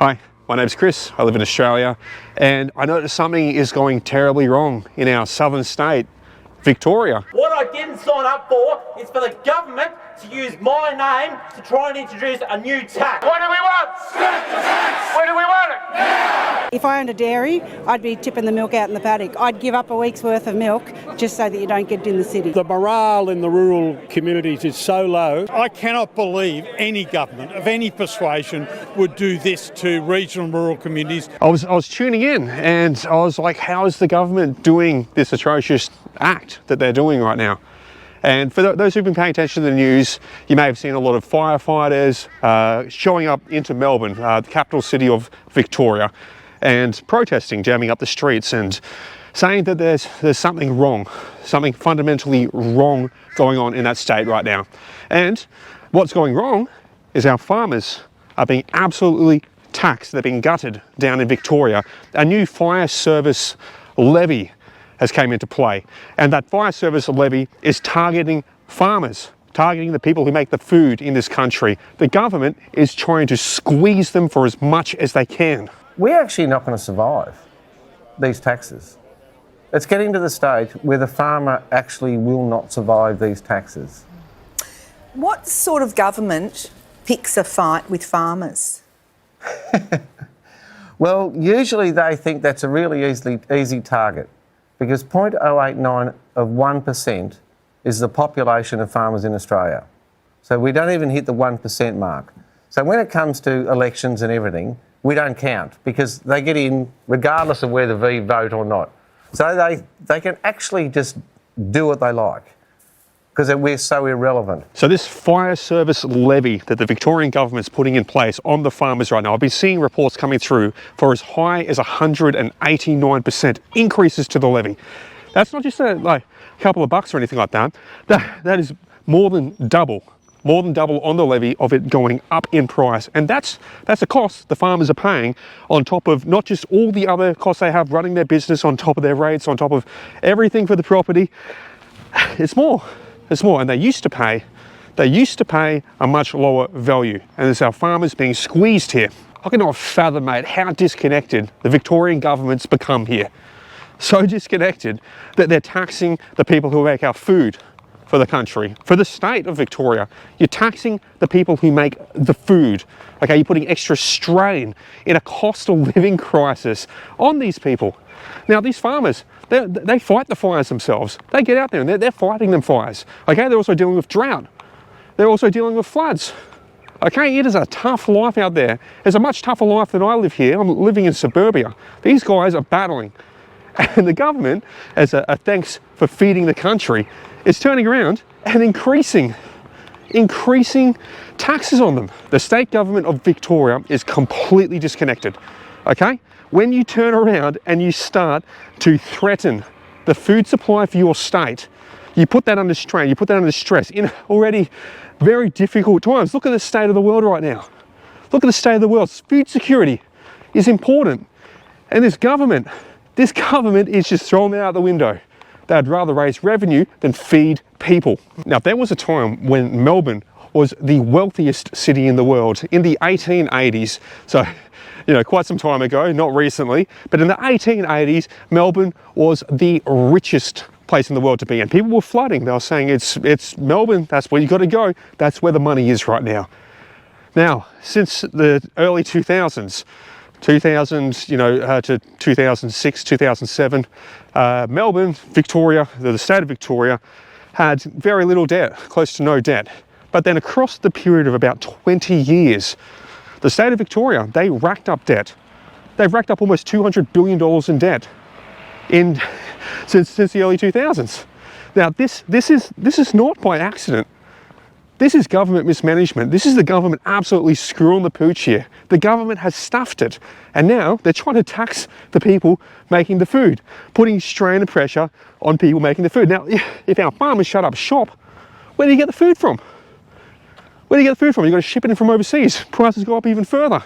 Hi, my name's Chris. I live in Australia, and I noticed something is going terribly wrong in our southern state, Victoria. What I didn't sign up for is for the government to use my name to try and introduce a new tax. What do we want? Stop the tax! When do we want it? Now! If I owned a dairy, I'd be tipping the milk out in the paddock. I'd give up a week's worth of milk just so that you don't get it in the city. The morale in the rural communities is so low. I cannot believe any government of any persuasion would do this to regional and rural communities. I was tuning in and I was like, how is the government doing this atrocious act that they're doing right now? And for those who've been paying attention to the news, you may have seen a lot of firefighters showing up into Melbourne, the capital city of Victoria, and protesting, jamming up the streets and saying that there's something wrong, something fundamentally wrong going on in that state right now. And what's going wrong is our farmers are being absolutely taxed. They're being gutted down in Victoria. A new fire service levy has came into play, and that fire service levy is targeting farmers, targeting the people who make the food in this country. The government is trying to squeeze them for as much as they can. We're actually not going to survive these taxes. It's getting to the stage where the farmer actually will not survive these taxes. What sort of government picks a fight with farmers? Well, usually they think that's a really easy target, because 0.089 of 1% is the population of farmers in Australia. So we don't even hit the 1% mark. So when it comes to elections and everything, we don't count, because they get in regardless of whether we vote or not. So they can actually just do what they like, because we're so irrelevant. So this fire service levy that the Victorian government's putting in place on the farmers right now, I've been seeing reports coming through for as high as 189% increases to the levy. That's not just a couple of bucks or anything like that. That is more than double on the levy of it going up in price. And that's a cost the farmers are paying on top of not just all the other costs they have running their business, on top of their rates, on top of everything for the property. It's more, and they used to pay a much lower value. And it's our farmers being squeezed here. I cannot fathom, mate, how disconnected the Victorian government's become here. So disconnected that they're taxing the people who make our food for the country. For the state of Victoria, you're taxing the people who make the food. Okay, you're putting extra strain in a cost of living crisis on these people. Now, these farmers, they fight the fires themselves. They get out there and they're fighting them fires. Okay, they're also dealing with drought. They're also dealing with floods. Okay, it is a tough life out there. It's a much tougher life than I live here. I'm living in suburbia. These guys are battling. And the government, as a thanks for feeding the country, is turning around and increasing taxes on them. The state government of Victoria is completely disconnected, okay? When you turn around and you start to threaten the food supply for your state, you put that under strain, you put that under stress in already very difficult times. Look at the state of the world right now. Look at the state of the world. Food security is important. And this government is just throwing that out the window. They'd rather raise revenue than feed people. Now, there was a time when Melbourne was the wealthiest city in the world in the 1880s. So, quite some time ago, not recently, but in the 1880s, Melbourne was the richest place in the world to be. And people were flooding. They were saying, it's Melbourne, that's where you got to go. That's where the money is right now. Now, since the early 2000s, to 2006, 2007, Melbourne, Victoria, the state of Victoria, had very little debt, close to no debt. But then across the period of about 20 years, the state of Victoria, they racked up debt. They've racked up almost $200 billion in debt since the early 2000s. Now, this is not by accident. This is government mismanagement. This is the government absolutely screwing the pooch here. The government has stuffed it. And now they're trying to tax the people making the food, putting strain and pressure on people making the food. Now, if our farmers shut up shop, where do you get the food from? Where do you get the food from? You've got to ship it in from overseas. Prices go up even further.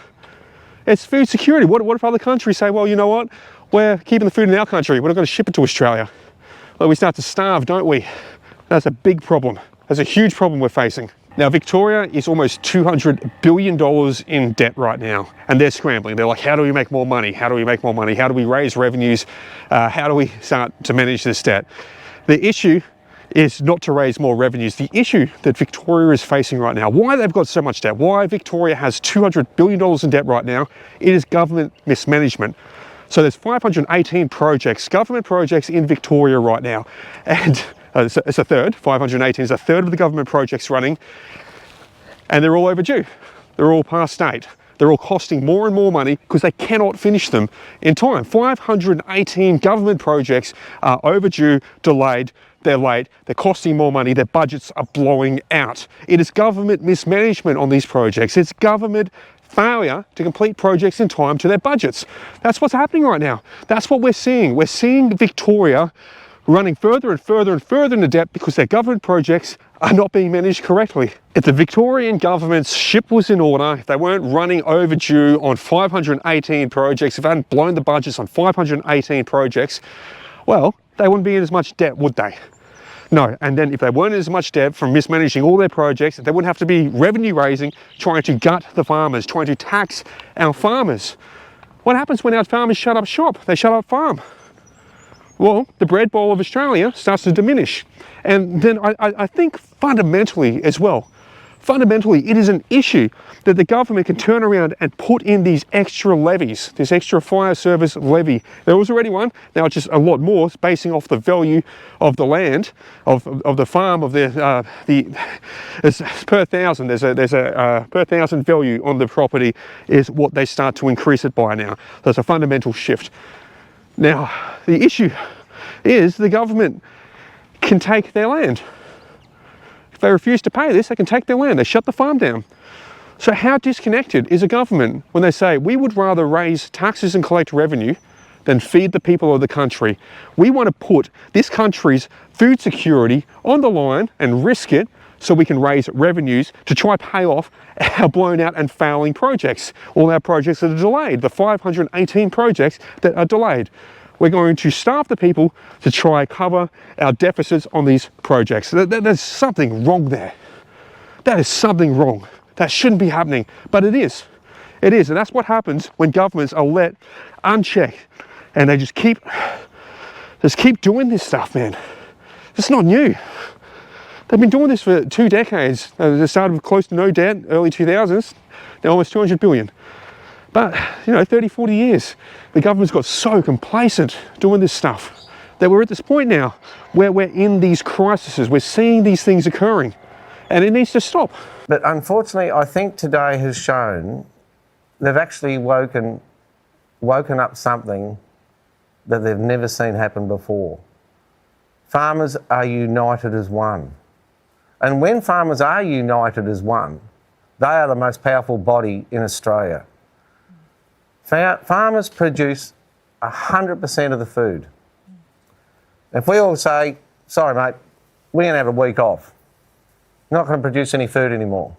It's food security. What if other countries say, well, you know what? We're keeping the food in our country. We're not going to ship it to Australia. Well, we start to starve, don't we? That's a big problem. That's a huge problem we're facing. Now, Victoria is almost $200 billion in debt right now, and they're scrambling. They're like, how do we make more money? How do we make more money? How do we raise revenues? How do we start to manage this debt? The issue is not to raise more revenues. The issue that Victoria is facing right now, why they've got so much debt, why Victoria has $200 billion in debt right now, it is government mismanagement. So there's 518 projects, government projects in Victoria right now, and it's a third, 518 is a third of the government projects running, and they're all overdue. They're all past date. They're all costing more and more money because they cannot finish them in time. 518 government projects are overdue, delayed, they're late, they're costing more money, their budgets are blowing out. It is government mismanagement on these projects. It's government failure to complete projects in time to their budgets. That's what's happening right now. That's what we're seeing. We're seeing Victoria running further and further and further into debt because their government projects are not being managed correctly. If the Victorian government's ship was in order, if they weren't running overdue on 518 projects, if they hadn't blown the budgets on 518 projects, well, they wouldn't be in as much debt, would they? No, and then if they weren't in as much debt from mismanaging all their projects, they wouldn't have to be revenue raising, trying to gut the farmers, trying to tax our farmers. What happens when our farmers shut up shop? They shut up farm. Well, the bread bowl of Australia starts to diminish. And then I think fundamentally as well, it is an issue that the government can turn around and put in these extra levies, this extra fire service levy. There was already one, now it's just a lot more, basing off the value of the land, of the farm, of it's per thousand, there's a per thousand value on the property is what they start to increase it by now. So it's a fundamental shift. Now, the issue is the government can take their land. If they refuse to pay this, they can take their land. They shut the farm down. So how disconnected is a government when they say, we would rather raise taxes and collect revenue than feed the people of the country? We want to put this country's food security on the line and risk it so we can raise revenues to try pay off our blown out and failing projects. All our projects that are delayed, the 518 projects that are delayed. We're going to starve the people to try cover our deficits on these projects. There's something wrong there. That is something wrong. That shouldn't be happening, but it is. It is, and that's what happens when governments are let unchecked and they just keep doing this stuff, man. It's not new. They've been doing this for 2 decades. They started with close to no debt, early 2000s, now almost 200 billion. But, 30, 40 years, the government's got so complacent doing this stuff that we're at this point now where we're in these crises. We're seeing these things occurring and it needs to stop. But unfortunately, I think today has shown they've actually woken up something that they've never seen happen before. Farmers are united as one. And when farmers are united as one, they are the most powerful body in Australia. Farmers produce 100% of the food. If we all say, sorry mate, we're going to have a week off, we're not going to produce any food anymore,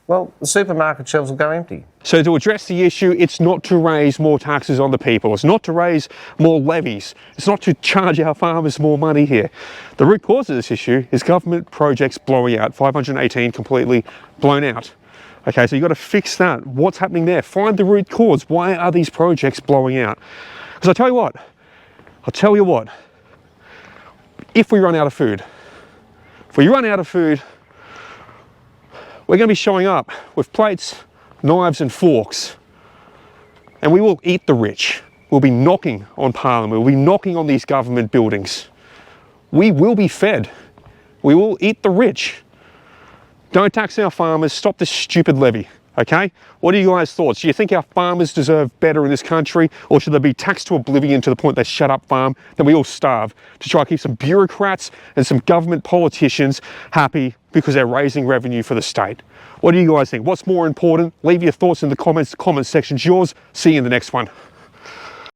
well, the supermarket shelves will go empty. So to address the issue, it's not to raise more taxes on the people. It's not to raise more levies. It's not to charge our farmers more money here. The root cause of this issue is government projects blowing out, 518 completely blown out. Okay, so you've got to fix that. What's happening there? Find the root cause. Why are these projects blowing out? Because I'll tell you what, if we run out of food, we're going to be showing up with plates, knives and forks, and we will eat the rich. We'll be knocking on Parliament. We'll be knocking on these government buildings. We will be fed. We will eat the rich. Don't tax our farmers. Stop this stupid levy, okay? What are you guys' thoughts? Do you think our farmers deserve better in this country, or should they be taxed to oblivion to the point they shut up farm, then we all starve to try to keep some bureaucrats and some government politicians happy because they're raising revenue for the state? What do you guys think? What's more important? Leave your thoughts in the comment section. Yours. See you in the next one.